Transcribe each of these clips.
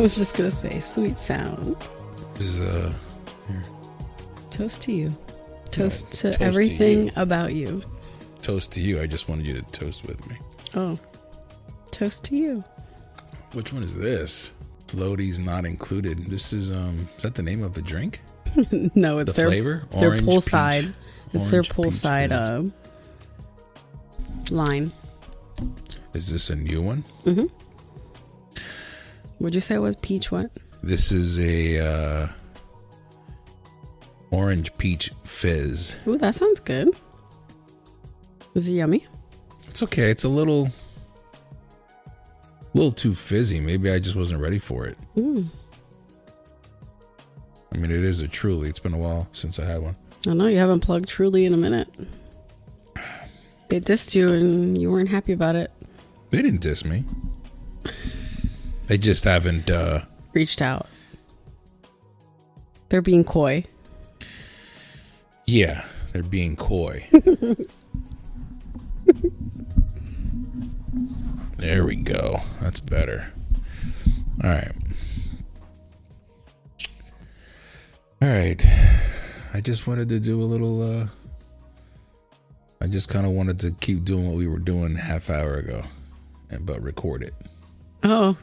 was just going to say sweet sound. This is here. Toast to you. Toast to toast everything to you. About you. Toast to you. I just wanted you to toast with me. Oh. Toast to you. Which one is this? Floaties not included. This is that the name of the drink? No, it's the flavor? Their Orange, poolside. peach. It's their Orange, poolside line. Is this a new one? Mm-hmm. Would you say it was peach what? This is a orange peach fizz. Ooh, that sounds good. Is it yummy? It's okay. It's a little too fizzy. Maybe I just wasn't ready for it. Mm. I mean, it is a Truly. It's been a while since I had one. I know you haven't plugged Truly in a minute. They dissed you and you weren't happy about it. They didn't diss me. They just haven't reached out. They're being coy. Yeah, they're being coy. There we go. That's better. All right. I just wanted to do a little I just kind of wanted to keep doing what we were doing half hour ago, but record it. Oh.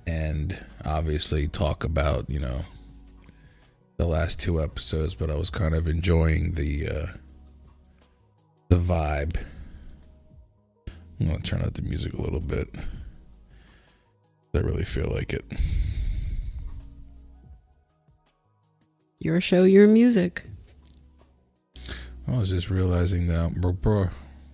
And obviously talk about, the last 2 episodes, but I was kind of enjoying the vibe. I'm going to turn up the music a little bit. I really feel like it. Your show, your music. I was just realizing that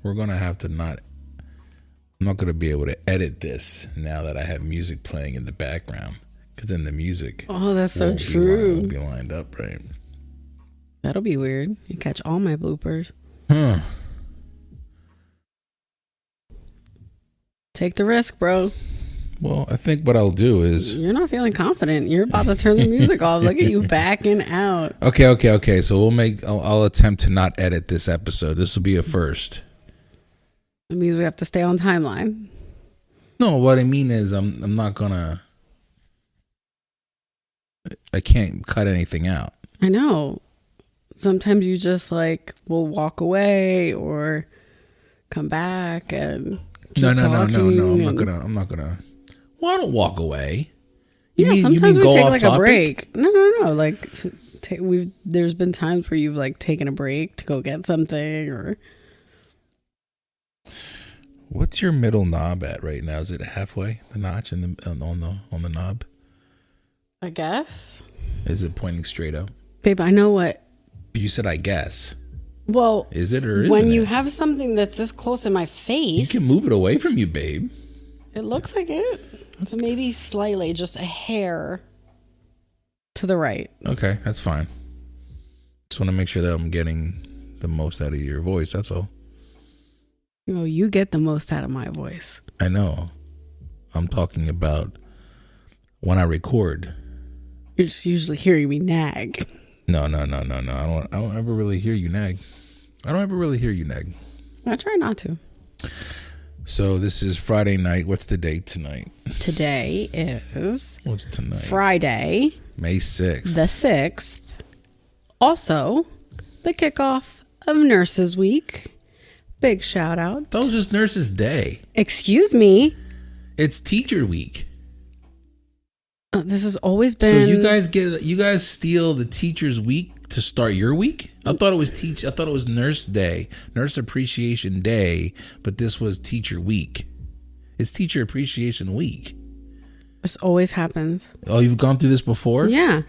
we're going to have to I'm not going to be able to edit this now that I have music playing in the background. Because then the music. Oh, that's so true. Won't be lined up, right? That'll be weird. You catch all my bloopers. Huh. Take the risk, bro. Well, I think what I'll do is... You're not feeling confident. You're about to turn the music off. Look at you backing out. Okay. So I'll attempt to not edit this episode. This will be a first. That means we have to stay on timeline. No, what I mean is I'm not gonna... I can't cut anything out. I know. Sometimes you just will walk away or come back and keep talking. No. I'm not gonna. Well, I don't walk away. Sometimes we take a break. No. There's been times where you've taken a break to go get something or. What's your middle knob at right now? Is it halfway? The notch on the knob? I guess. Is it pointing straight up? Babe, I know what. You said I guess. Well, is it or isn't when you it? have something that's this close in my face, you can move it away from you, babe. It looks like it. So maybe slightly, just a hair to the right. Okay, that's fine. Just want to make sure that I'm getting the most out of your voice. That's all. You get the most out of my voice. I know. I'm talking about when I record. You're just usually hearing me nag. No. I don't ever really hear you nag. I try not to. So this is Friday night. What's the date tonight? Today is... What's tonight? Friday. May 6th. The 6th. Also, the kickoff of Nurses Week. Big shout out. That was just Nurses Day. Excuse me. It's Teacher Week. This has always been... So you guys steal the Teacher's Week to start your week? I thought it was Nurse Day, Nurse Appreciation Day, but this was Teacher Week. It's Teacher Appreciation Week. This always happens. Oh, you've gone through this before? Yeah.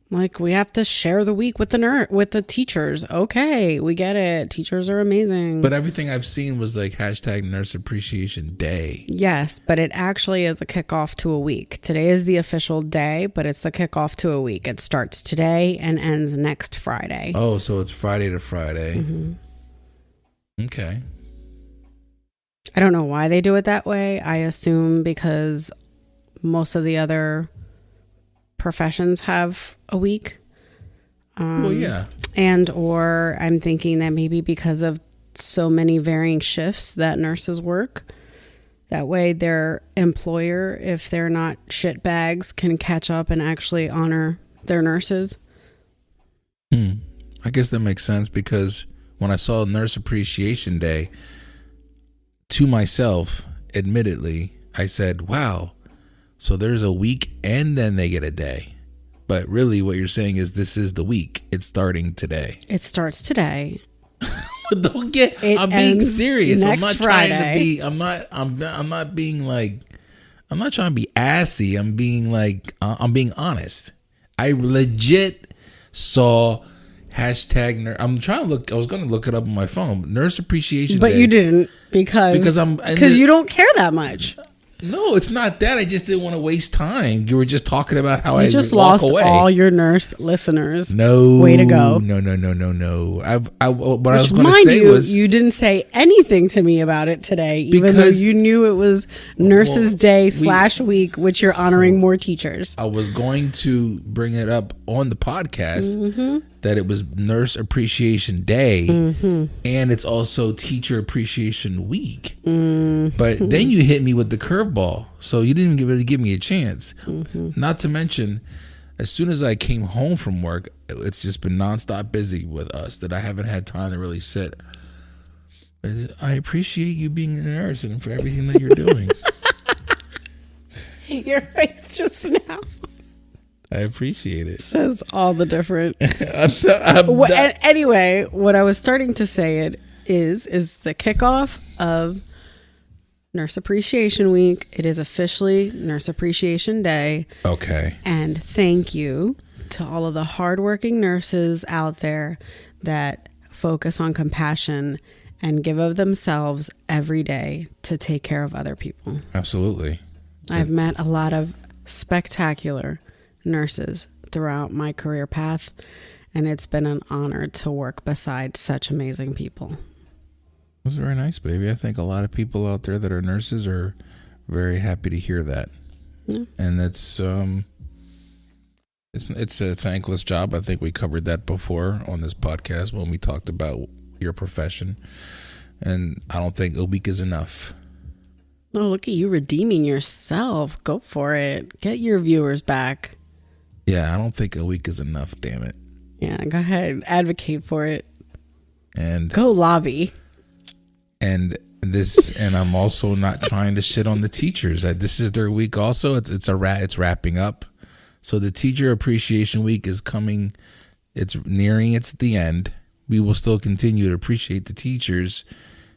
We have to share the week with the teachers. Okay, we get it. Teachers are amazing. But everything I've seen was hashtag Nurse Appreciation Day. Yes, but it actually is a kickoff to a week. Today is the official day, but it's the kickoff to a week. It starts today and ends next Friday. Oh, so it's Friday to Friday. Mm-hmm. Okay. I don't know why they do it that way. I assume because most of the other professions have a week. Well, yeah. And or I'm thinking that maybe because of so many varying shifts that nurses work, That way their employer, if they're not shit bags, can catch up and actually honor their nurses. I guess that makes sense, because when I saw Nurse Appreciation Day, to myself, admittedly, I said, wow, so there's a week and then they get a day. But really what you're saying is this is the week. It's starting today. It starts today. Don't get. I'm being serious. I'm not Friday. trying to be. I'm not being like. I'm not trying to be assy. I'm being like. I'm being honest. I legit saw hashtag. I'm trying to look. I was going to look it up on my phone. Nurse Appreciation Day. But you didn't because you don't care that much. No, it's not that. I just didn't want to waste time. You were just talking about how I just walk lost away. all your nurse listeners. No, way to go. No. What I was going to say was, you didn't say anything to me about it today, even though you knew it was Nurses Day / week, which you're honoring more teachers. I was going to bring it up on the podcast that it was Nurse Appreciation Day, and it's also Teacher Appreciation Week. But then you hit me with the curveball, so you didn't really give me a chance. Not to mention, as soon as I came home from work, it's just been nonstop busy with us that I haven't had time to really sit. I appreciate you being a nurse and for everything that you're doing. Your face just now. I appreciate it. Says all the different. I'm not. Anyway, what I was starting to say is the kickoff of Nurse Appreciation Week. It is officially Nurse Appreciation Day. Okay. And thank you to all of the hardworking nurses out there that focus on compassion and give of themselves every day to take care of other people. Absolutely. I've met a lot of spectacular nurses throughout my career path, and it's been an honor to work beside such amazing people. It was very nice, baby. I think a lot of people out there that are nurses are very happy to hear that. Yeah. And it's a thankless job. I think we covered that before on this podcast when we talked about your profession, and I don't think a week is enough. Oh, look at you redeeming yourself. Go for it. Get your viewers back. Yeah, I don't think a week is enough, damn it. Yeah, go ahead. Advocate for it. And go lobby. And I'm also not trying to shit on the teachers. This is their week also. It's wrapping up. So the Teacher Appreciation Week is coming. It's nearing the end. We will still continue to appreciate the teachers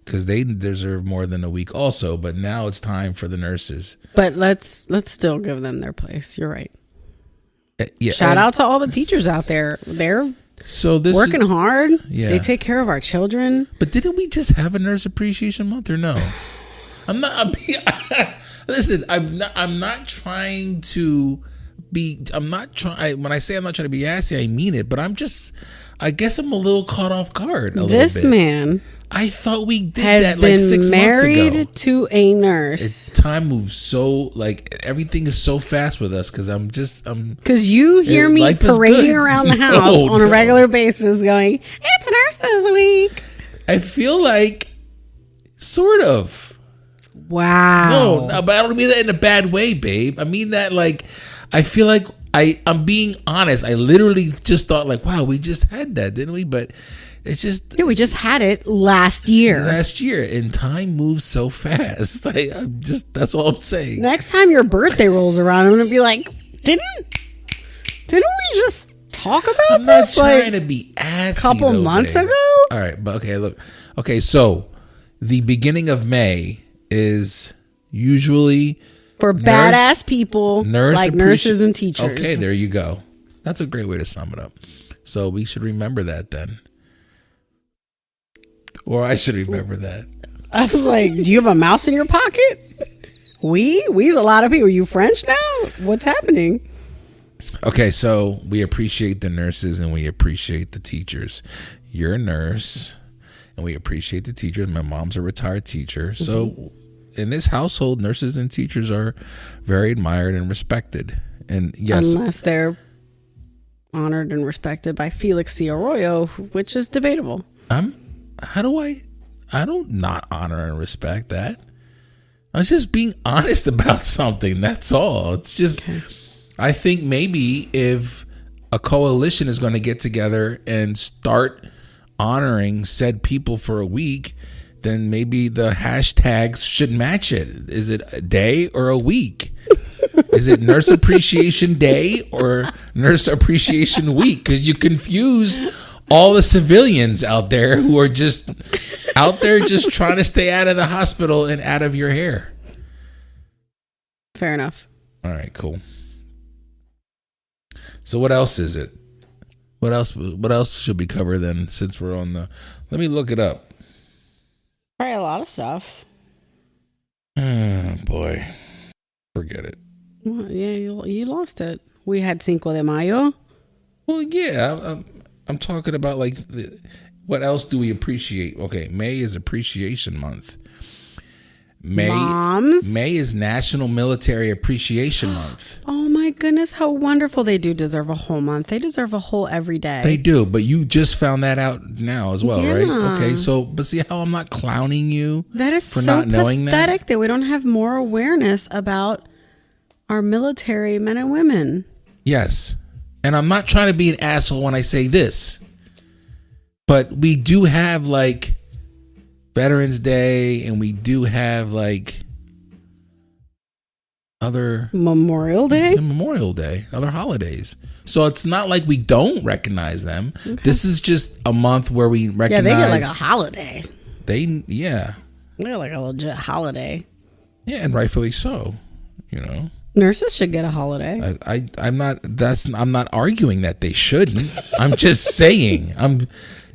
because they deserve more than a week also. But now it's time for the nurses. But let's still give them their place. You're right. Yeah, Shout out to all the teachers out there. They're working hard. Yeah. They take care of our children. But didn't we just have a Nurse Appreciation Month or no? Listen, I'm not trying to be. When I say I'm not trying to be assy, I mean it. But I guess I'm a little caught off guard. This man. I thought we did that like 6 months ago. Has been married to a nurse. Time moves so, everything is so fast with us because because you hear me parading around the house on a regular basis going, it's Nurses Week. I feel like, sort of. Wow. No, but I don't mean that in a bad way, babe. I mean that I feel like I'm being honest. I literally just thought wow, we just had that, didn't we? But it's just... Yeah, we just had it last year. And time moves so fast. That's all I'm saying. Next time your birthday rolls around, I'm going to be like, didn't we just talk about this? I'm not trying to be assy, a couple months ago? All right, but okay, look. Okay, so the beginning of May is usually... For badass people like nurses and teachers. Okay, there you go. That's a great way to sum it up. So we should remember that then. Or I should remember that. I was like, do you have a mouse in your pocket? We's a lot of people. Are you French now? What's happening? Okay, so we appreciate the nurses and we appreciate the teachers. You're a nurse and we appreciate the teachers. My mom's a retired teacher. So in this household, nurses and teachers are very admired and respected. And yes, unless they're honored and respected by Felix C. Arroyo, which is debatable. I don't not honor and respect that. I was just being honest about something. That's all. It's just, okay. I think maybe if a coalition is going to get together and start honoring said people for a week, then maybe the hashtags should match it. Is it a day or a week? Is it Nurse Appreciation Day or Nurse Appreciation Week? Because you confuse all the civilians out there who are just out there just trying to stay out of the hospital and out of your hair. Fair enough. All right, cool. So what else is it? What else should we cover then, since we're on the... Let me look it up. Probably a lot of stuff. Oh, boy. Forget it. Well, yeah, you lost it. We had Cinco de Mayo. Well, yeah. I'm talking about, like, what else do we appreciate? Okay, May is Appreciation Month. Moms. May is National Military Appreciation Month. Oh my goodness, how wonderful. They do deserve a whole month. They deserve a whole every day. They do, but you just found that out now as well, yeah. right? Okay, so, but see how I'm not clowning you that is for so not knowing pathetic that we don't have more awareness about our military men and women. Yes, and I'm not trying to be an asshole when I say this, but we do have, like, Veterans Day, and we do have, like, other Memorial Day, other holidays. So it's not like we don't recognize them. Okay. This is just a month where we recognize. Yeah, they get like a holiday. They're like a legit holiday. Yeah, and rightfully so. You know, nurses should get a holiday. I'm not arguing that they shouldn't. I'm just saying.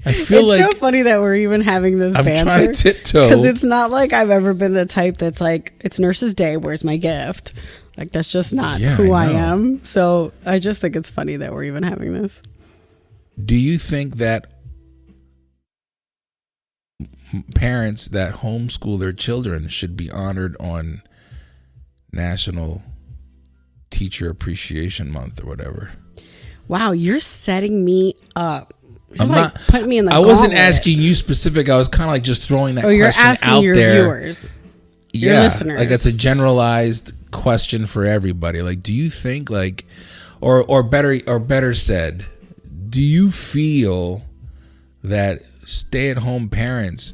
I feel it's like so funny that we're even having this banter. I'm trying to tiptoe. Because it's not like I've ever been the type that's like, it's Nurses Day, where's my gift? Like, that's just not who I am. So I just think it's funny that we're even having this. Do you think that parents that homeschool their children should be honored on National Teacher Appreciation Month or whatever? Wow, you're setting me up. I'm not putting me in the I wasn't asking you specific. I was kind of like just throwing that you're question asking out your there. Viewers, yeah, your listeners. Like it's a generalized question for everybody. Like, do you think, like, or better said, do you feel that stay-at-home parents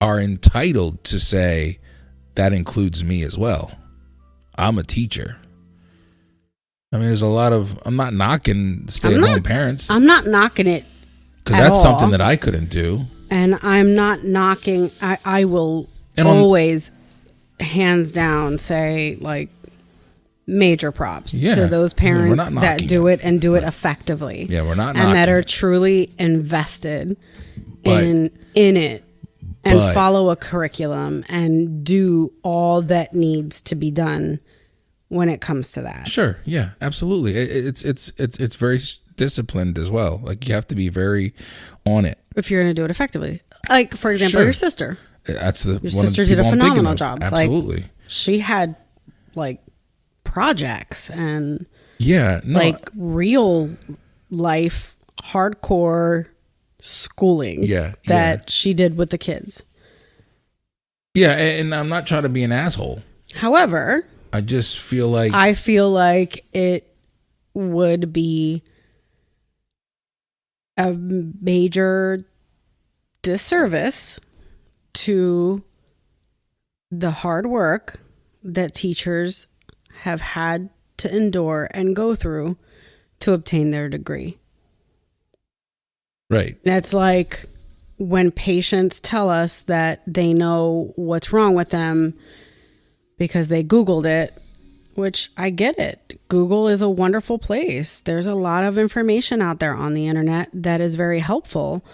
are entitled to say that includes me as well? I'm a teacher. I mean, there's a lot of... I'm not knocking stay-at-home parents. I'm not knocking it because that's something that I couldn't do. And I'm not knocking... I will always, hands down, say, like, major props to those parents that do it and do it effectively. Yeah, we're not and that are truly invested in it and follow a curriculum and do all that needs to be done when it comes to that. Sure. Yeah, absolutely. It's very disciplined as well. Like, you have to be very on it if you're going to do it effectively. Like, for example, your sister. Your sister did a phenomenal job. Absolutely. Like, she had, like, projects and like real life hardcore schooling that she did with the kids. Yeah, and I'm not trying to be an asshole. However, I just feel like... I feel like it would be a major disservice to the hard work that teachers have had to endure and go through to obtain their degree. Right. That's like when patients tell us that they know what's wrong with them because they Googled it, which I get it. Google is a wonderful place. There's a lot of information out there on the internet that is very helpful.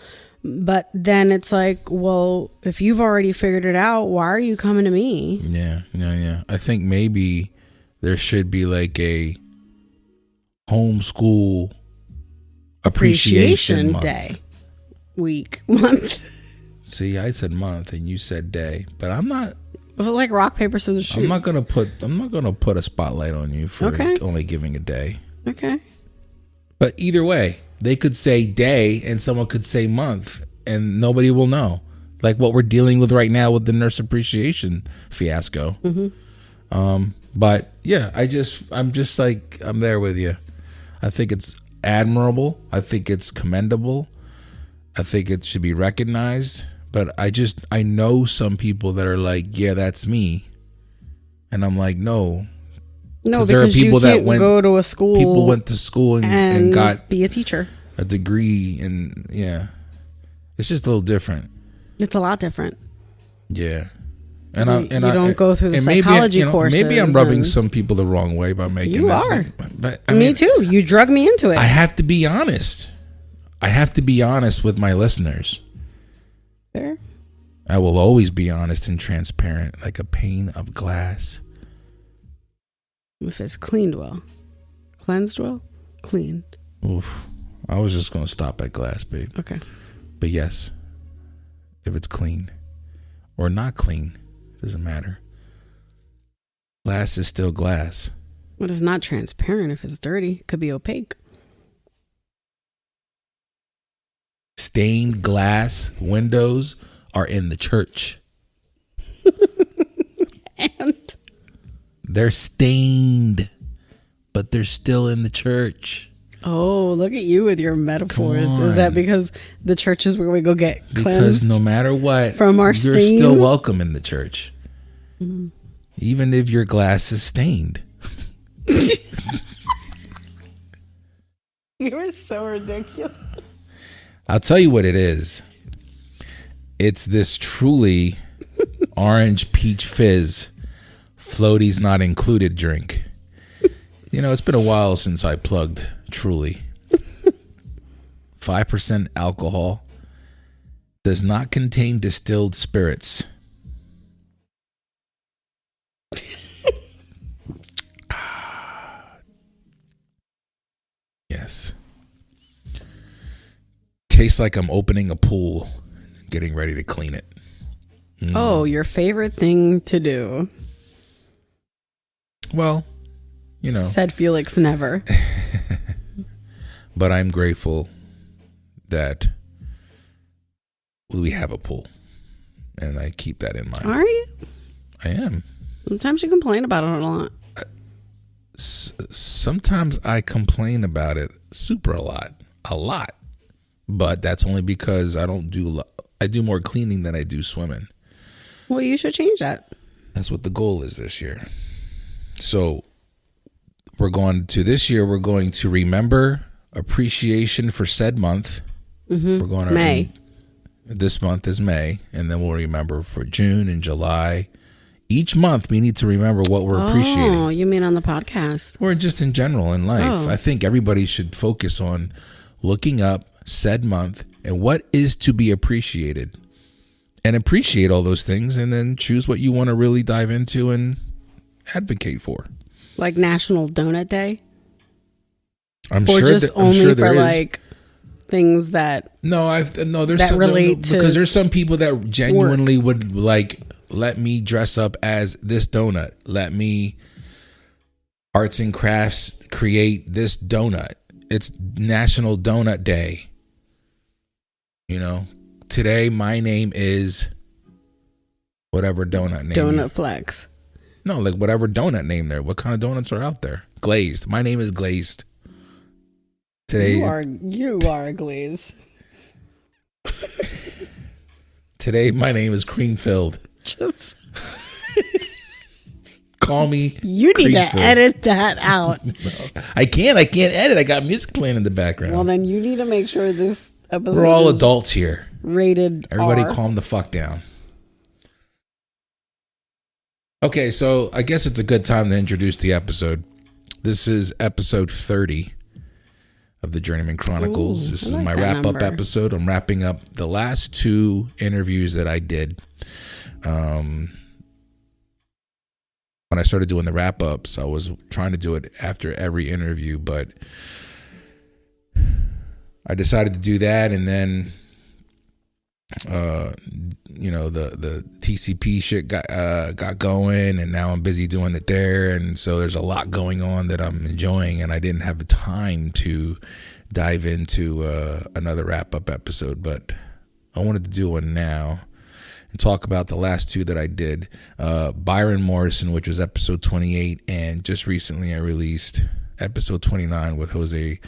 But then it's like, well, if you've already figured it out, why are you coming to me? Yeah. I think maybe there should be like a homeschool appreciation month. Month. See, I said month and you said day, but I'm not... Like rock, paper, scissors, shoot. I'm not gonna put a spotlight on you for only giving a day. Okay. But either way, they could say day and someone could say month and nobody will know. like what we're dealing with right now with the nurse appreciation fiasco. But yeah, I'm just like, I'm there with you. I think it's admirable. I think it's commendable. I think it should be recognized. But I know some people that are like, yeah, that's me. And I'm like, no. No, because there are people that go to a school. People went to school and got be a teacher, a degree, and yeah, it's just a little different. It's a lot different. Yeah, and you don't go through the psychology courses. Maybe I'm rubbing some people the wrong way by making you that are. But me too. You drug me into it. I have to be honest. I have to be honest with my listeners. Fair. I will always be honest and transparent, like a pane of glass. If it's cleaned well. Cleansed well? Cleaned. Oof. I was just going to stop at glass, babe. Okay. But yes, if it's clean or not clean, doesn't matter. Glass is still glass. But it's not transparent if it's dirty. It could be opaque. Stained glass windows are in the church. And? They're stained, but they're still in the church. Oh, look at you with your metaphors. Is that because the church is where we go get cleansed? Because no matter what, from our you're stains? Still welcome in the church. Mm-hmm. Even if your glass is stained. You're so ridiculous. I'll tell you what it is. It's this truly orange peach fizz, floaties not included drink. You know, it's been a while since I plugged Truly. 5% alcohol. Does not contain distilled spirits. Yes. Tastes like I'm opening a pool, getting ready to clean it. Oh, your favorite thing to do. Well, you know. Said Felix never. But I'm grateful that we have a pool. And I keep that in mind. Are you? I am. Sometimes you complain about it a lot. Sometimes I complain about it super a lot. But that's only because I do more cleaning than I do swimming. Well, you should change that. That's what the goal is this year. So we're going to remember appreciation for said month. Mm-hmm. We're going to May. This month is May, and then we'll remember for June and July. Each month we need to remember what we're appreciating. Oh, you mean on the podcast? Or just in general in life. Oh. I think everybody should focus on looking up said month and what is to be appreciated. And appreciate all those things, and then choose what you want to really dive into and advocate for. Like National Donut Day? I'm or sure just that, only I'm sure for there is. like things that there's that some, relate to because there's some people that genuinely would like, let me dress up as this donut. Let me arts and crafts create this donut. It's National Donut Day. You know, today my name is whatever donut name. Donut Flex. No, like whatever donut name there. What kind of donuts are out there? Glazed. My name is Glazed. Today you are glazed. Today my name is cream filled. Just call me. You need to edit that out. No, I can't edit. I got music playing in the background. Well, then you need to make sure this episode we're all adults here. Rated Everybody R. calm the fuck down. Okay, so I guess it's a good time to introduce the episode. This is episode 30 of the Journeyman Chronicles. This is my wrap-up episode. I'm wrapping up the last 2 interviews that I did. When I started doing the wrap-ups, I was trying to do it after every interview, but I decided to do that, and then the TCP shit got going, and now I'm busy doing it there, and so there's a lot going on that I'm enjoying, and I didn't have the time to dive into another wrap-up episode, but I wanted to do one now. and talk about the last two that I did. Byron Morrison, which was episode 28, and just recently I released episode 29 with Jose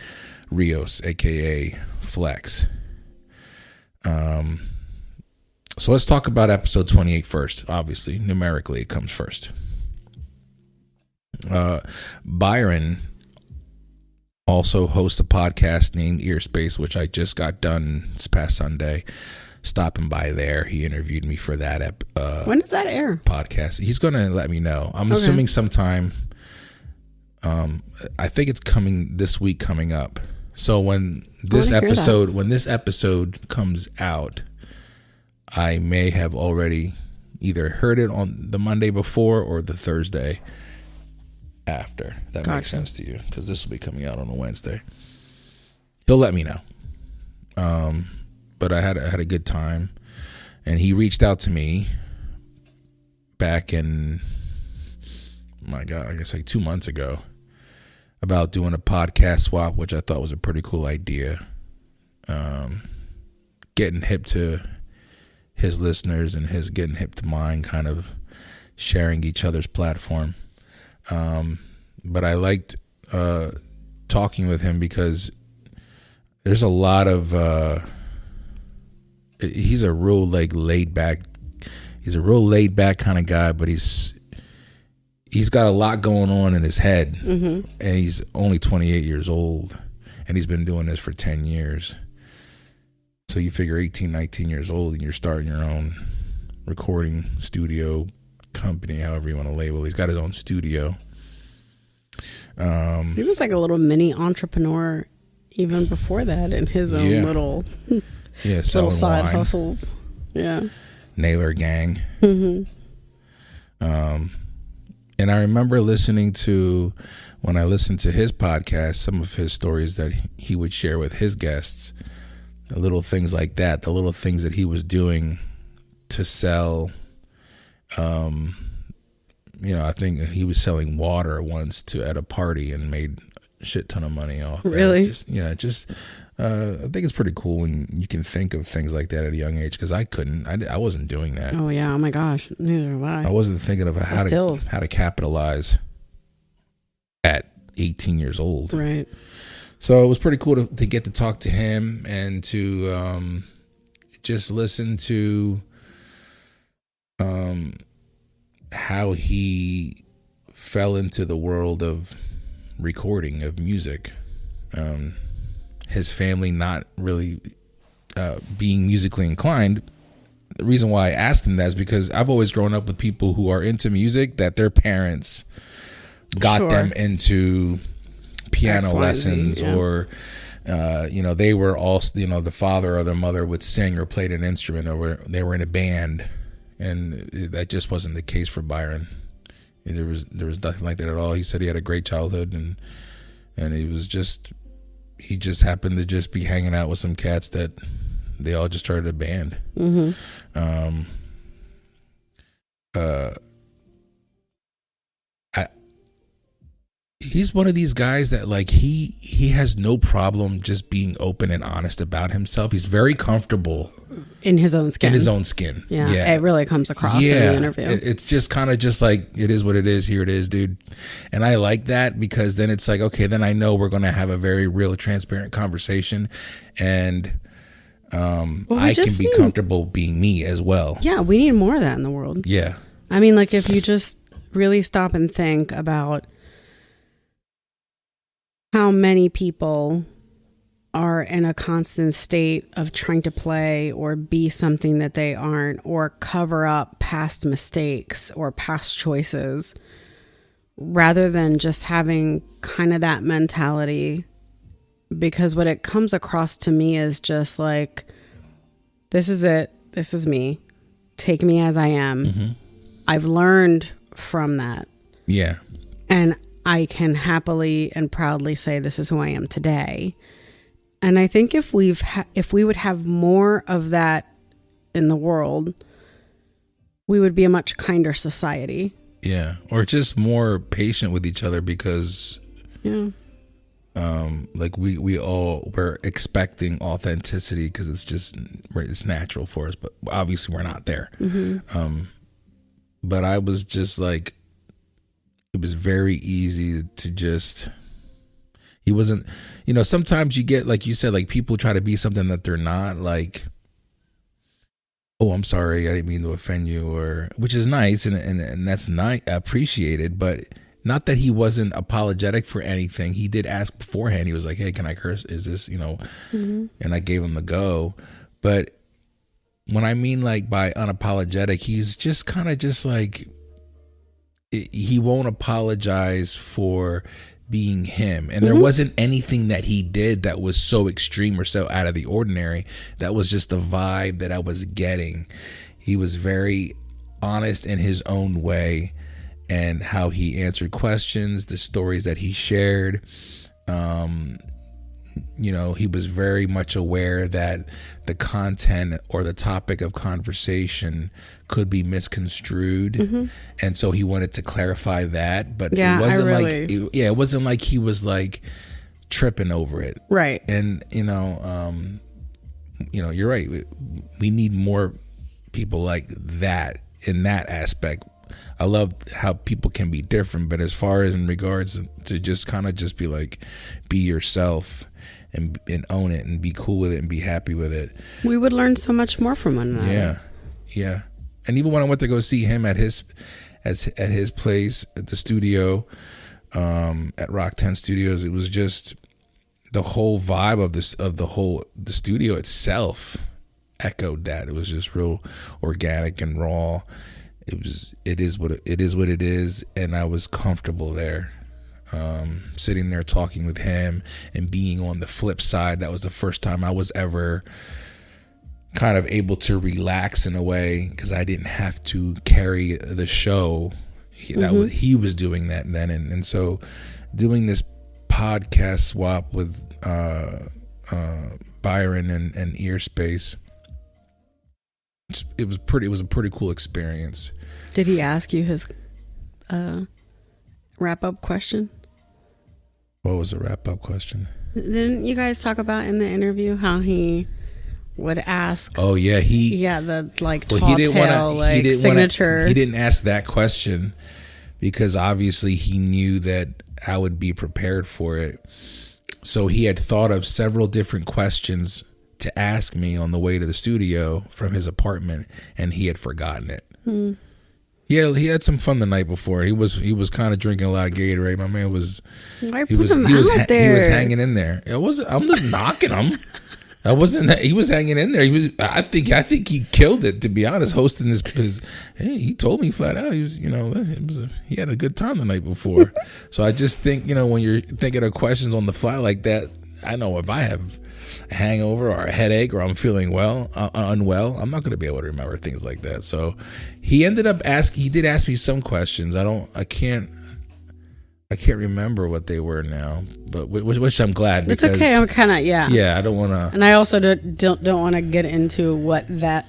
Rios, aka Flex. So let's talk about episode 28 first. Obviously, numerically, it comes first. Byron also hosts a podcast named Earspace, which I just got done this past Sunday. Stopping by there, he interviewed me for that. When does that air? Podcast. He's going to let me know. I'm assuming sometime. I think it's coming this week, coming up. So when this episode comes out, I may have already either heard it on the Monday before or the Thursday after. That makes sense to you, because this will be coming out on a Wednesday. He'll let me know. But I had a good time, and he reached out to me back in, my God, I guess like 2 months ago, about doing a podcast swap, which I thought was a pretty cool idea. Getting hip to his listeners and his getting hip to mine, kind of sharing each other's platform. But I liked talking with him because there's a lot of he's a real laid back kind of guy, but he's got a lot going on in his head. And he's only 28 years old, and he's been doing this for 10 years. So you figure 18, 19 years old, and you're starting your own recording studio company, however you want to label it. He's got his own studio. He was like a little mini entrepreneur even before that, in his own little side wine. hustles. Yeah. Naylor gang. And I remember listening to, when I listened to his podcast, some of his stories that he would share with his guests, the little things like that, the little things that he was doing to sell. I think he was selling water once at a party and made a shit ton of money off that. Really? I think it's pretty cool when you can think of things like that at a young age, because I couldn't. I wasn't doing that. Oh yeah. Oh my gosh. Neither have I. I wasn't thinking of how to capitalize at 18 years old. Right. So it was pretty cool to get to talk to him and to just listen to how he fell into the world of recording, of music. His family not really being musically inclined. The reason why I asked him that is because I've always grown up with people who are into music that their parents got them into piano lessons, or they were all, the father or the mother would sing or played an instrument, or they were in a band, and that just wasn't the case for Byron. There was nothing like that at all. He said he had a great childhood, and he just happened to just be hanging out with some cats that they all just started a band. He's one of these guys that he has no problem just being open and honest about himself. He's very comfortable in his own skin. Yeah. It really comes across in the interview. It's just kind of just like, it is what it is. Here it is, dude. And I like that, because then it's like, okay, then I know we're going to have a very real, transparent conversation, and I can be comfortable being me as well. Yeah, we need more of that in the world. Yeah. I mean, if you just really stop and think about how many people are in a constant state of trying to play or be something that they aren't, or cover up past mistakes or past choices, rather than just having kind of that mentality. Because what it comes across to me is just like, this is it. This is me. Take me as I am. I've learned from that. Yeah. And I can happily and proudly say this is who I am today. And I think if we would have more of that in the world, we would be a much kinder society. Yeah. Or just more patient with each other, because Like we all were expecting authenticity because it's natural for us, but obviously we're not there. But I was just like, it was very easy to just, he wasn't, sometimes you get, like you said, like people try to be something that they're not, like, oh, I'm sorry, I didn't mean to offend you, or, which is nice, and that's nice, appreciated, but not that he wasn't apologetic for anything. He did ask beforehand. He was like, hey, can I curse? Is this, and I gave him the go. But when I mean like by unapologetic, he's just kind of just like, he won't apologize for being him. And there wasn't anything that he did that was so extreme or so out of the ordinary. That was just the vibe that I was getting. He was very honest in his own way, and how he answered questions, the stories that he shared. He was very much aware that the content or the topic of conversation could be misconstrued. And so he wanted to clarify that, but it wasn't like he was like tripping over it. Right. And, you're right. We need more people like that in that aspect. I love how people can be different, but as far as in regards to just kind of just be like, be yourself and own it and be cool with it and be happy with it. We would learn so much more from one another. Yeah. And even when I went to go see him at his place at the studio, at Rok10 Studios, it was just the whole vibe of the studio itself echoed that. It was just real organic and raw. It is what it is, and I was comfortable there, sitting there talking with him and being on the flip side. That was the first time I was ever kind of able to relax in a way, because I didn't have to carry the show. He was doing that then, and so doing this podcast swap with Byron and Earspace, it was a pretty cool experience. Did he ask you his wrap-up question? What was the wrap-up question? Didn't you guys talk about in the interview how he would ask? Oh yeah, the like tall tale, like signature. He didn't ask that question because obviously he knew that I would be prepared for it. So he had thought of several different questions to ask me on the way to the studio from his apartment, and he had forgotten it. Yeah, he had some fun the night before. He was kind of drinking a lot of Gatorade. My man was. Why put him out there? He was hanging in there. I'm just knocking him. I wasn't. He was hanging in there. He was. I think he killed it. To be honest, hosting his. Hey, he told me flat out. He was. He had a good time the night before. So I just think when you're thinking of questions on the fly like that, I know if I have a hangover or a headache or I'm feeling unwell, I'm not going to be able to remember things like that. So he ended up asking. He did ask me some questions. I can't remember what they were now, but which I'm glad. It's okay. I'm kind of Yeah, I don't want to. And I also don't want to get into what that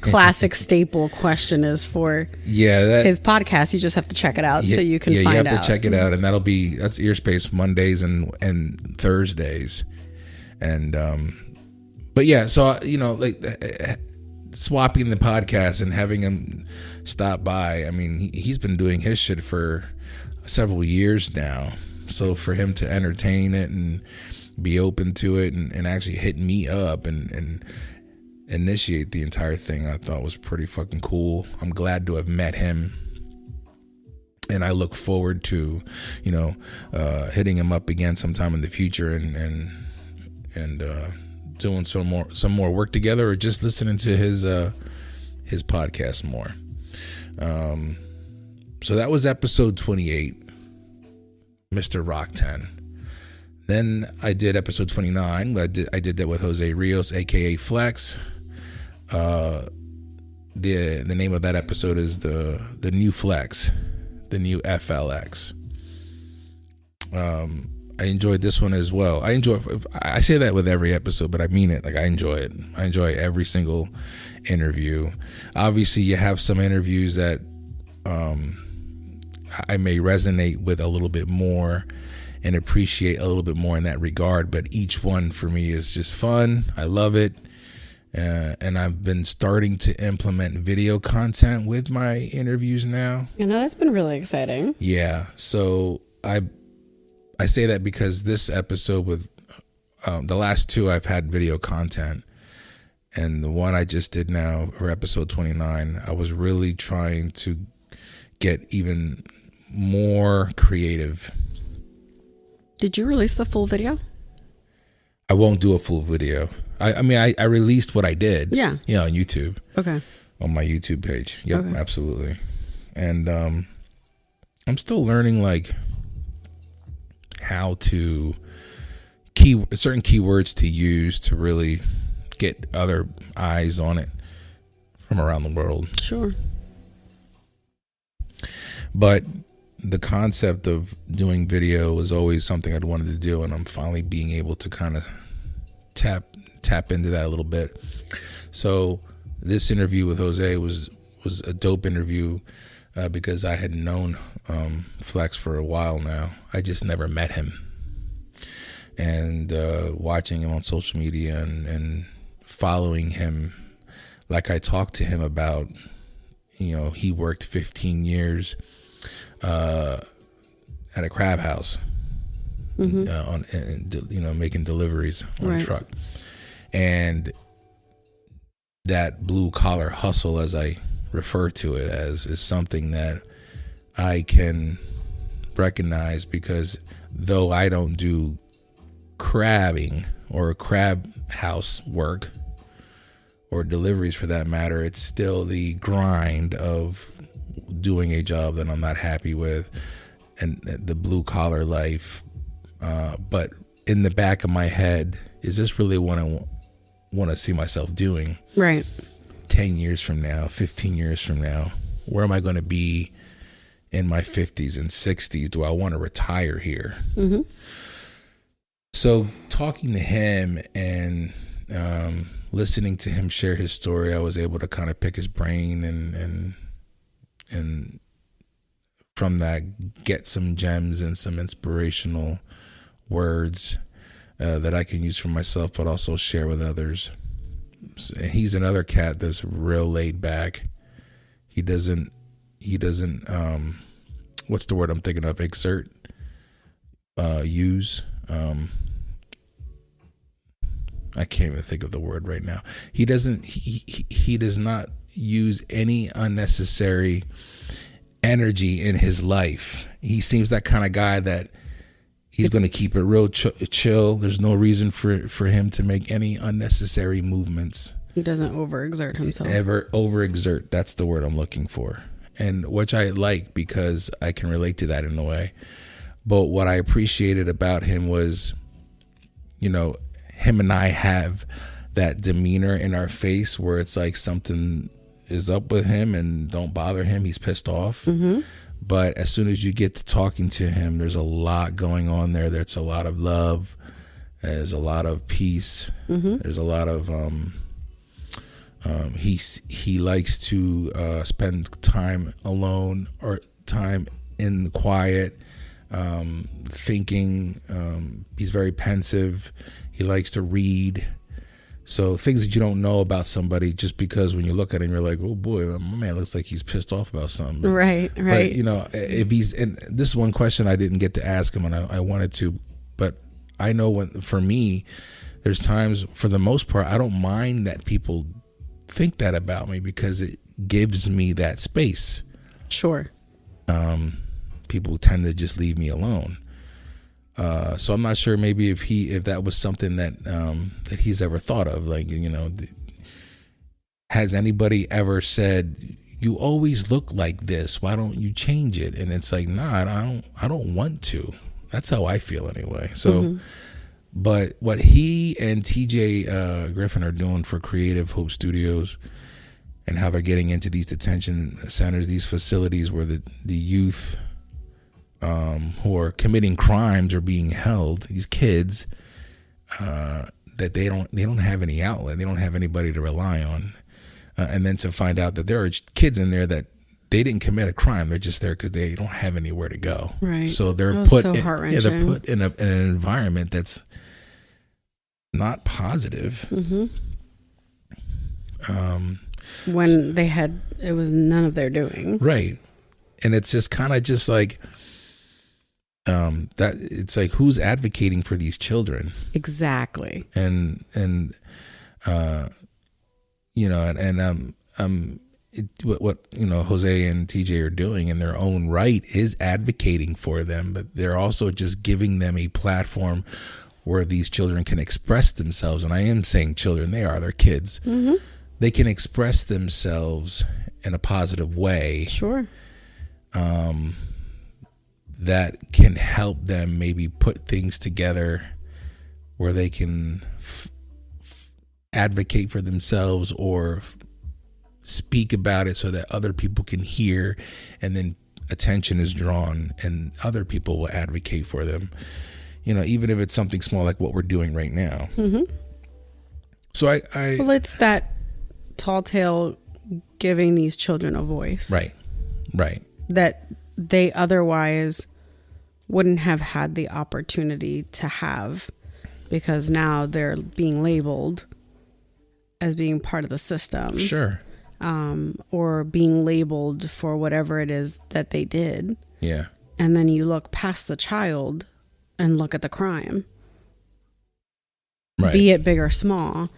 classic staple question is for. Yeah, his podcast. You just have to check it out so you can find out. Yeah, you have to check it out, and that's Earspace Mondays and Thursdays, and but yeah, so like swapping the podcast and having him stop by. I mean, he's been doing his shit for several years now, so for him to entertain it and be open to it and actually hit me up and initiate the entire thing, I thought was pretty fucking cool. I'm glad to have met him, and I look forward to hitting him up again sometime in the future and doing some more work together, or just listening to his podcast more. So that was episode 28, Mr. Rok10. Then I did episode 29. I did that with Jose Rios, aka Flex. The name of that episode is the new Flex, the new FLX. I enjoyed this one as well. I say that with every episode, but I mean it. Like, I enjoy it. I enjoy every single interview. Obviously, you have some interviews that I may resonate with a little bit more, and appreciate a little bit more in that regard. But each one for me is just fun. I love it. And I've been starting to implement video content with my interviews now. You know, that's been really exciting. Yeah. So I say that because this episode with the last two, I've had video content. And the one I just did now for episode 29, I was really trying to get even more creative. Did you release the full video? I won't do a full video. I mean, I released what I did. Yeah. On YouTube. Okay. On my YouTube page. Yep, okay. Absolutely. And I'm still learning like how to certain keywords to use to really get other eyes on it from around the world. Sure. But the concept of doing video was always something I'd wanted to do, and I'm finally being able to kind of tap into that a little bit. So this interview with Jose was a dope interview because I had known Flex for a while now. I just never met him. And watching him on social media and following him, like I talked to him about, he worked 15 years at a crab house, making deliveries on a truck. And that blue collar hustle, as I refer to it as, is something that I can recognize, because though I don't do crabbing or crab house work or deliveries for that matter, it's still the grind of doing a job that I'm not happy with, and the blue collar life. But in the back of my head, is this really what I want to see myself doing? Right. 10 years from now, 15 years from now, where am I going to be in my 50s and 60s? Do I want to retire here? Mm-hmm. So talking to him and listening to him share his story, I was able to kind of pick his brain and from that get some gems and some inspirational words that I can use for myself, but also share with others. And he's another cat that's real laid back. He doesn't what's the word I'm thinking of? Use. I can't even think of the word right now. He does not use any unnecessary energy in his life. He seems that kind of guy that he's going to keep it real chill. There's no reason for him to make any unnecessary movements. He doesn't overexert himself. Ever overexert. That's the word I'm looking for. And which I like, because I can relate to that in a way. But what I appreciated about him was, him and I have that demeanor in our face where it's like something is up with him and don't bother him. He's pissed off. Mm-hmm. But as soon as you get to talking to him, there's a lot going on there. There's a lot of love. There's a lot of peace. Mm-hmm. There's a lot of he likes to spend time alone or time in quiet, thinking. He's very pensive. He likes to read. So things that you don't know about somebody, just because when you look at him, you're like, oh boy, my man looks like he's pissed off about something. Right. But, if he's, and this is one question I didn't get to ask him, and I wanted to, but I know for me, there's times, for the most part, I don't mind that people think that about me, because it gives me that space. Sure. People tend to just leave me alone. So I'm not sure maybe if that was something that that he's ever thought of, like, has anybody ever said, you always look like this, why don't you change it? And it's like, nah, I don't want to. That's how I feel anyway. So, but what he and TJ Griffin are doing for Creative Hope Studios, and how they're getting into these detention centers, these facilities where the youth who are committing crimes are being held, these kids, that they don't have any outlet, they don't have anybody to rely on, and then to find out that there are kids in there that they didn't commit a crime. They're just there because they don't have anywhere to go. Right. So they're so they're heart-wrenching. put in an environment that's not positive. Mm-hmm. When it was none of their doing. Right. And it's just kind of just like, that it's like, who's advocating for these children? Exactly. And what Jose and TJ are doing in their own right is advocating for them, but they're also just giving them a platform where these children can express themselves. And I am saying children, they're kids. Mm-hmm. They can express themselves in a positive way. Sure. That can help them maybe put things together where they can advocate for themselves or speak about it so that other people can hear, and then attention is drawn and other people will advocate for them, even if it's something small like what we're doing right now. Mm-hmm. So well, it's that tall tale giving these children a voice. Right. That they otherwise wouldn't have had the opportunity to have, because now they're being labeled as being part of the system. Sure. Or being labeled for whatever it is that they did. Yeah. And then you look past the child and look at the crime. Right. Be it big or small.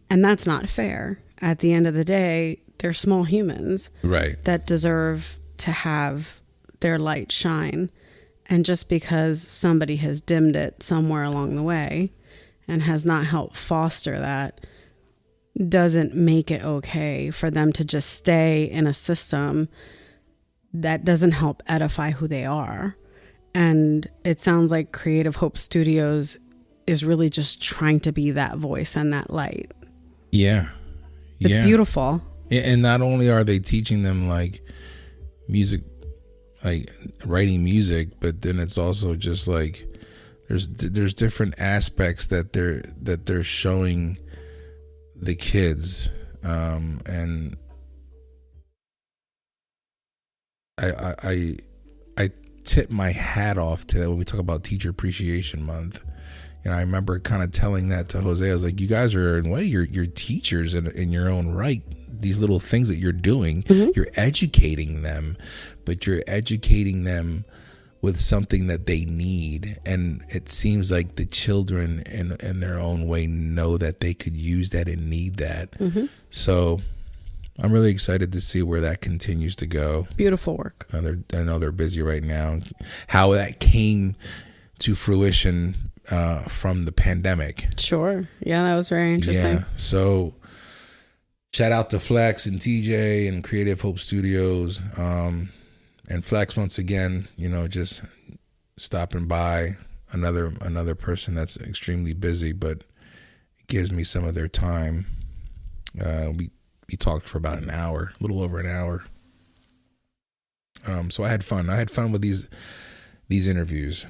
And that's not fair. At the end of the day, they're small humans. Right. That deserve to have their light shine. And just because somebody has dimmed it somewhere along the way and has not helped foster that, doesn't make it okay for them to just stay in a system that doesn't help edify who they are. And it sounds like Creative Hope Studios is really just trying to be that voice and that light. Yeah. It's beautiful. Yeah, and not only are they teaching them like music, like writing music, but then it's also just like there's different aspects that they're showing the kids, and I tip my hat off to that when we talk about Teacher Appreciation Month. And I remember kind of telling that to Jose. I was like, you guys are in a way, you're teachers in your own right. These little things that you're doing, mm-hmm. You're educating them, but you're educating them with something that they need. And it seems like the children in their own way know that they could use that and need that. Mm-hmm. So I'm really excited to see where that continues to go. Beautiful work. I know they're busy right now. How that came to fruition from the pandemic. Sure. Yeah, that was very interesting. Yeah. So shout out to Flex and TJ and Creative Hope Studios. And Flex, once again, just stopping by, another person that's extremely busy, but gives me some of their time. We talked for about an hour, a little over an hour. So I had fun. I had fun with these interviews.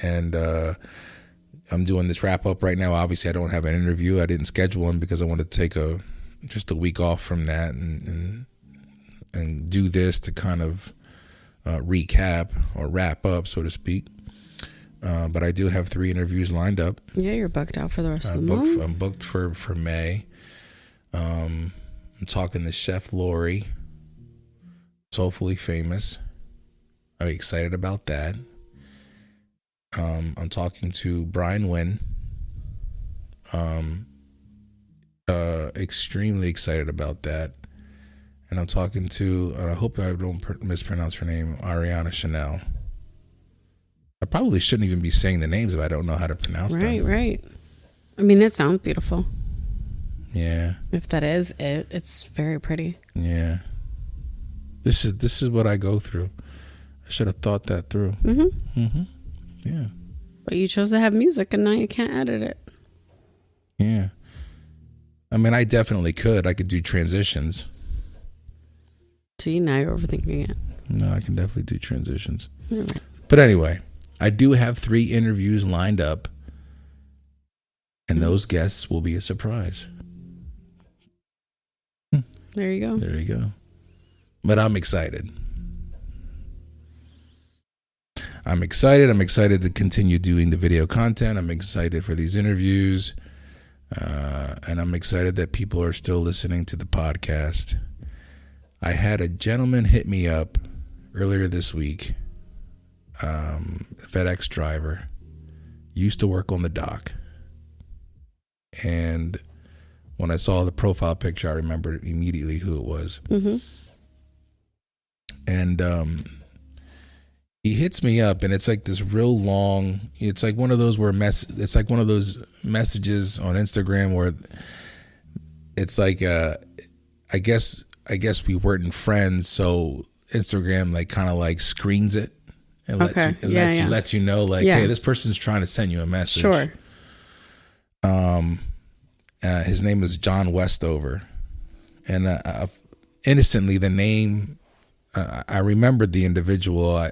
And I'm doing this wrap up right now. Obviously, I don't have an interview. I didn't schedule one because I wanted to take just a week off from that and do this to kind of recap or wrap up, so to speak. But I do have 3 interviews lined up. Yeah, you're booked out for the rest of the month. I'm booked for May. I'm talking to Chef Lori, Soulfully Famous. I'm excited about that. I'm talking to Brian Wynn. Extremely excited about that. And I'm talking to, I hope I don't mispronounce her name, Ariana Chanel. I probably shouldn't even be saying the names if I don't know how to pronounce them. Right. I mean, it sounds beautiful. Yeah. If that is it, it's very pretty. Yeah. This is what I go through. I should have thought that through. Mm-hmm. Mm-hmm. Yeah. But you chose to have music and now you can't edit it. Yeah. I mean, I definitely could. I could do transitions. See, now you're overthinking it. No, I can definitely do transitions. Right. But anyway, I do have 3 interviews lined up, and those guests will be a surprise. There you go. There you go. But I'm excited. I'm excited to continue doing the video content. I'm excited for these interviews. And I'm excited that people are still listening to the podcast. I had a gentleman hit me up earlier this week. FedEx driver. Used to work on the dock. And when I saw the profile picture, I remembered immediately who it was. Mm-hmm. And he hits me up, and it's like this real long. It's like one of those it's like one of those messages on Instagram where it's like I guess we weren't friends, so Instagram like kind of like screens it and lets you know like, hey, this person's trying to send you a message. Sure. His name is John Westover, and innocently the name. I remembered the individual.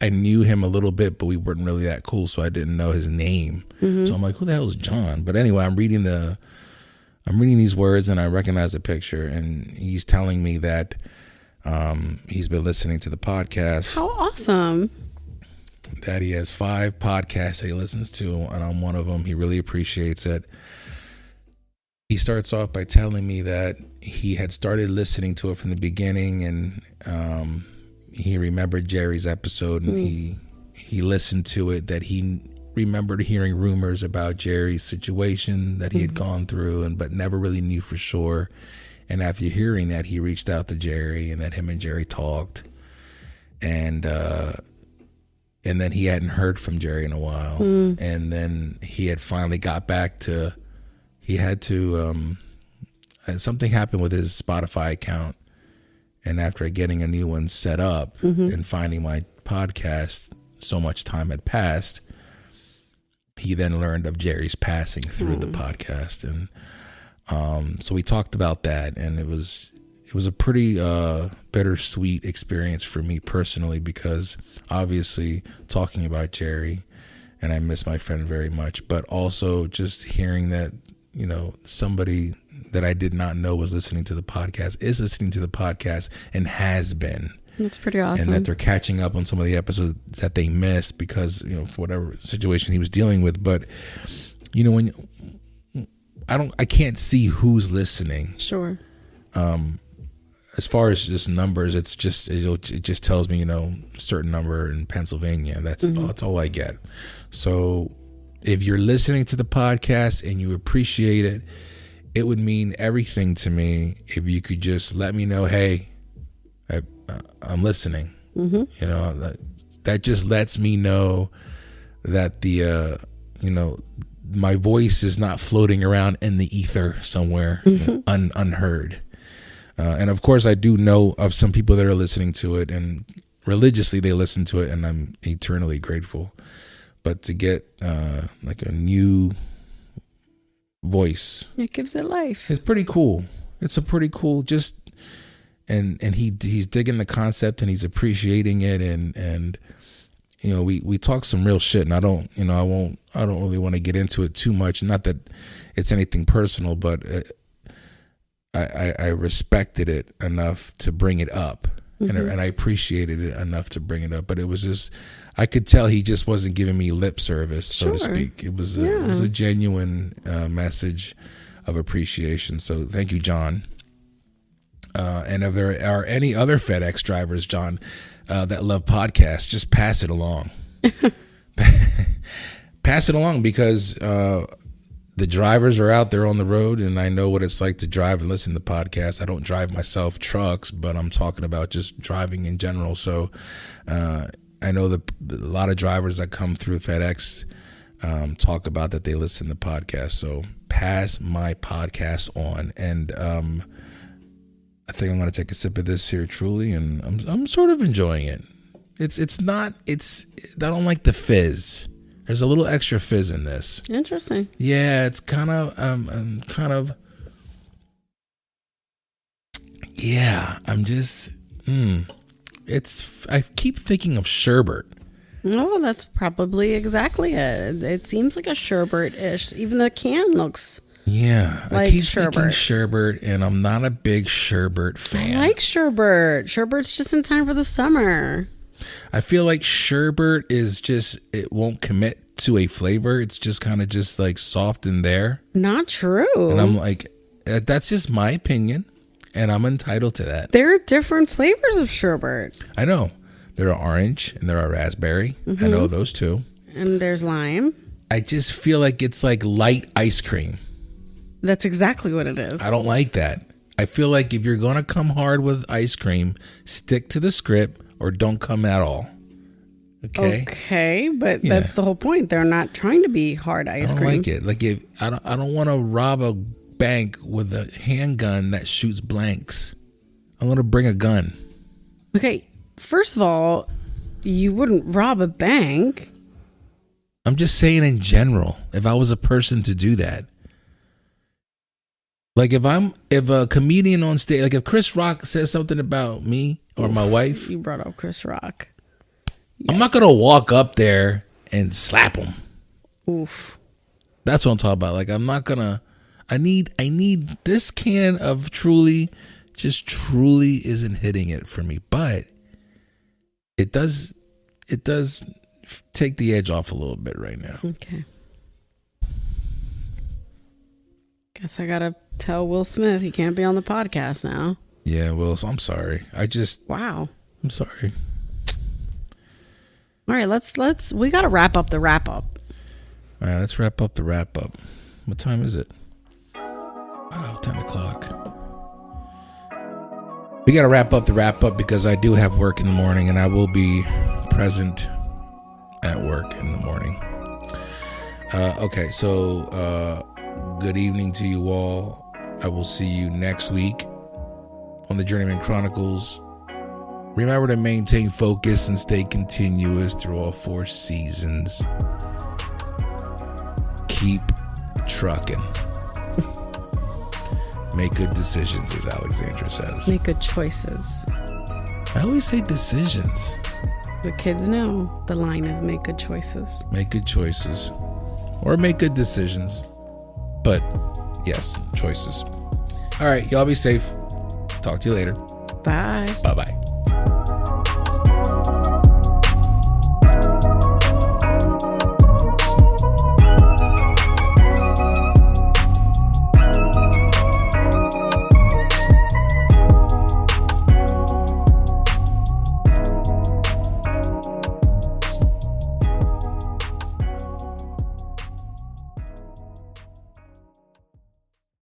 I knew him a little bit, but we weren't really that cool, so I didn't know his name. Mm-hmm. So I'm like, who the hell is John? But anyway, I'm reading these words, and I recognize the picture, and he's telling me that he's been listening to the podcast. How awesome. That he has 5 podcasts that he listens to, and I'm one of them. He really appreciates it. He starts off by telling me that he had started listening to it from the beginning, and he remembered Jerry's episode, and he listened to it, that he remembered hearing rumors about Jerry's situation that he had gone through, but never really knew for sure. And after hearing that, he reached out to Jerry, and that him and Jerry talked, and then he hadn't heard from Jerry in a while, and then he had finally got back to. He had to, something happened with his Spotify account. And after getting a new one set up and finding my podcast, so much time had passed. He then learned of Jerry's passing through the podcast. And so we talked about that. And it was a pretty bittersweet experience for me personally, because obviously talking about Jerry, and I miss my friend very much, but also just hearing that, you know, somebody that I did not know was listening to the podcast is listening to the podcast and has been. That's pretty awesome. And that they're catching up on some of the episodes that they missed because, you know, for whatever situation he was dealing with. But, you know, when I can't see who's listening. Sure. As far as just numbers, it just tells me, you know, a certain number in Pennsylvania. That's all I get. So if you're listening to the podcast and you appreciate it, it would mean everything to me if you could just let me know, hey, I'm listening. You know, that just lets me know that the, you know, my voice is not floating around in the ether somewhere unheard. And of course, I do know of some people that are listening to it, and religiously they listen to it, and I'm eternally grateful. But to get like a new voice, it gives it life. It's pretty cool. It's a pretty cool and he's digging the concept, and he's appreciating it, and you know, we talk some real shit, and I don't really want to get into it too much. Not that it's anything personal, but I respected it enough to bring it up. And I appreciated it enough to bring it up, but it was just, I could tell he just wasn't giving me lip service, so to speak. It was a genuine message of appreciation. So thank you, John. And if there are any other FedEx drivers, John, that love podcasts, just pass it along. Pass it along, because the drivers are out there on the road, and I know what it's like to drive and listen to podcasts. I don't drive myself trucks, but I'm talking about just driving in general. So I know that a lot of drivers that come through FedEx talk about that they listen to podcasts. So pass my podcast on. And I think I'm going to take a sip of this here, truly, and I'm sort of enjoying it. I don't like the fizz. There's a little extra fizz in this. Interesting. Yeah, it's kind of, I keep thinking of sherbet. Oh, that's probably exactly it. It seems like a sherbet-ish. Even the can looks Yeah, Like I keep sherbet. thinking sherbet, and I'm not a big sherbet fan. I like sherbet. Sherbet's just in time for the summer. I feel like sherbet is just, it won't commit to a flavor. It's just kind of just like soft in there. Not true. And I'm like, that's just my opinion, and I'm entitled to that. There are different flavors of sherbet. I know. There are orange and there are raspberry. Mm-hmm. I know those two. And there's lime. I just feel like it's like light ice cream. That's exactly what it is. I don't like that. I feel like if you're going to come hard with ice cream, stick to the script or don't come at all. Okay, but that's the whole point. They're not trying to be hard ice cream. I don't like it. Like, if I don't want to rob a bank with a handgun that shoots blanks. I'm going to bring a gun. Okay, first of all, you wouldn't rob a bank. I'm just saying in general, if I was a person to do that. Like, if a comedian on stage, like if Chris Rock says something about me or my wife. You brought up Chris Rock. I'm not going to walk up there and slap him. Oof. That's what I'm talking about. Like, I'm not going to, I need this can of Truly isn't hitting it for me, but it does take the edge off a little bit right now. Okay. Guess I got to tell Will Smith he can't be on the podcast now. Yeah, Will, I'm sorry. Wow. I'm sorry. All right, we got to wrap up the wrap-up. All right, let's wrap up the wrap-up. What time is it? Oh, 10 o'clock. We got to wrap up the wrap-up because I do have work in the morning, and I will be present at work in the morning. Okay, so good evening to you all. I will see you next week on the Journeyman Chronicles. Remember to maintain focus and stay continuous through all 4 seasons. Keep trucking. Make good decisions, as Alexsandra says. Make good choices. I always say decisions. The kids know the line is make good choices. Make good choices. Or make good decisions. But, yes, choices. All right, y'all be safe. Talk to you later. Bye. Bye-bye.